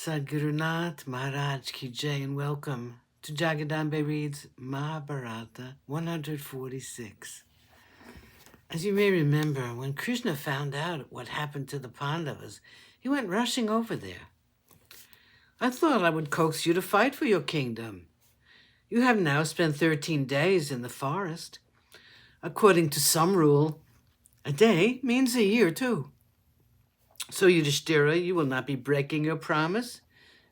Sadguru Nath Maharaj Ki Jai, and welcome to Jagadambe Reads Mahabharata 146. As you may remember, when Krishna found out what happened to the Pandavas, he went rushing over there. I thought I would coax you to fight for your kingdom. You have now spent 13 days in the forest. According to some rule, a day means a year too. So Yudhishthira, you will not be breaking your promise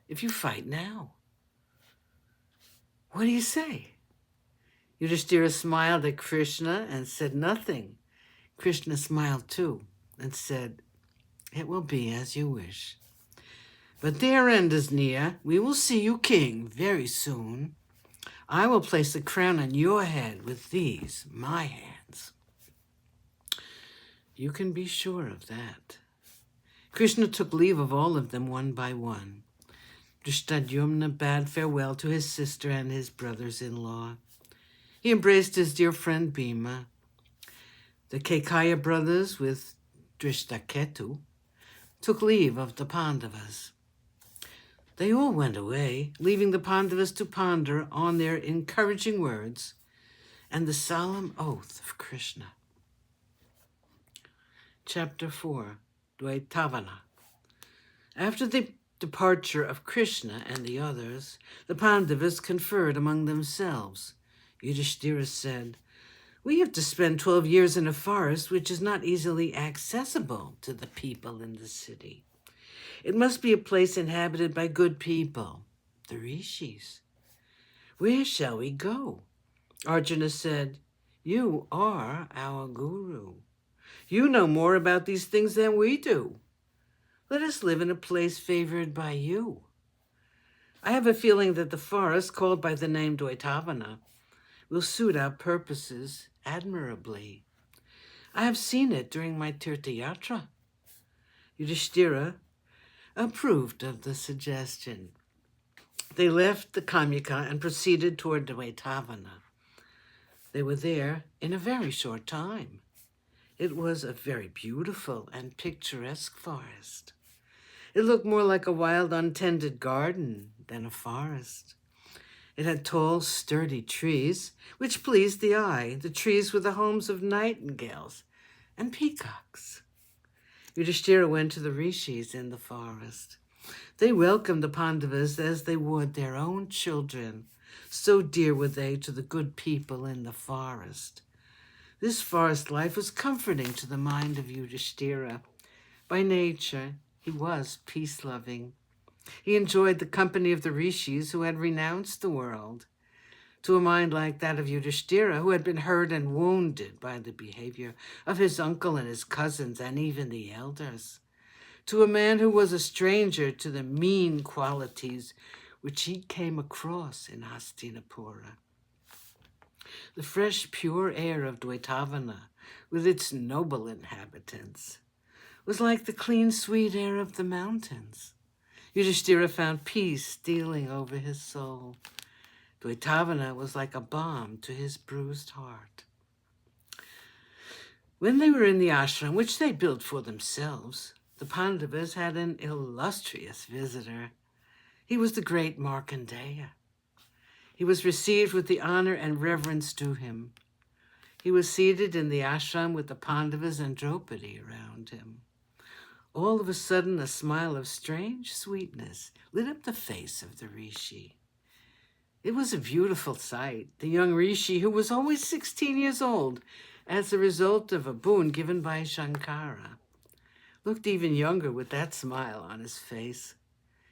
if you fight now. What do you say? Yudhishthira smiled at Krishna and said nothing. Krishna smiled too and said, "It will be as you wish. But their end is near. We will see you king very soon. I will place the crown on your head with these, my hands." You can be sure of that. Krishna took leave of all of them one by one. Drishtadyumna bade farewell to his sister and his brothers-in-law. He embraced his dear friend Bhima. The Kekaya brothers with Drishtaketu took leave of the Pandavas. They all went away, leaving the Pandavas to ponder on their encouraging words and the solemn oath of Krishna. Chapter 4, Dvaitavana. After the departure of Krishna and the others, the Pandavas conferred among themselves. Yudhishthira said, "We have to spend 12 years in a forest which is not easily accessible to the people in the city. It must be a place inhabited by good people, the rishis. Where shall we go?" Arjuna said, "You are our guru. You know more about these things than we do. Let us live in a place favored by you. I have a feeling that the forest, called by the name Dvaitavana, will suit our purposes admirably. I have seen it during my Tirthayatra." Yudhishthira approved of the suggestion. They left the Kamyaka and proceeded toward Dvaitavana. They were there in a very short time. It was a very beautiful and picturesque forest. It looked more like a wild, untended garden than a forest. It had tall, sturdy trees, which pleased the eye. The trees were the homes of nightingales and peacocks. Yudhishthira went to the rishis in the forest. They welcomed the Pandavas as they would their own children. So dear were they to the good people in the forest. This forest life was comforting to the mind of Yudhishthira. By nature, he was peace-loving. He enjoyed the company of the rishis who had renounced the world. To a mind like that of Yudhishthira, who had been hurt and wounded by the behavior of his uncle and his cousins and even the elders. To a man who was a stranger to the mean qualities which he came across in Hastinapura. The fresh, pure air of Dvaitavana, with its noble inhabitants, was like the clean, sweet air of the mountains. Yudhishthira found peace stealing over his soul. Dvaitavana was like a balm to his bruised heart. When they were in the ashram, which they built for themselves, the Pandavas had an illustrious visitor. He was the great Markandeya. He was received with the honor and reverence due him. He was seated in the ashram with the Pandavas and Draupadi around him. All of a sudden, a smile of strange sweetness lit up the face of the rishi. It was a beautiful sight. The young rishi, who was always 16 years old as a result of a boon given by Shankara, looked even younger with that smile on his face.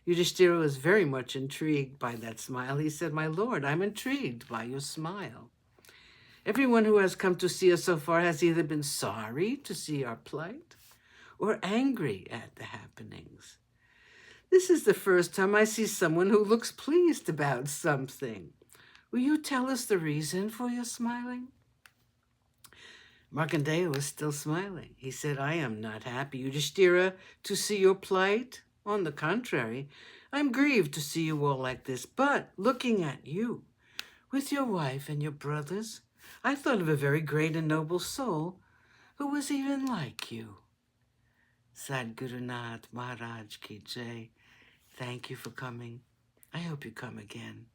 Yudhishthira was very much intrigued by that smile. He said, "My lord, I'm intrigued by your smile. Everyone who has come to see us so far has either been sorry to see our plight or angry at the happenings. This is the first time I see someone who looks pleased about something. Will you tell us the reason for your smiling?" Markandeya was still smiling. He said, "I am not happy, Yudhishthira, to see your plight. On the contrary, I'm grieved to see you all like this. But looking at you, with your wife and your brothers, I thought of a very great and noble soul who was even like you." Sadguru Nath Maharaj Ki Jai. Thank you for coming. I hope you come again.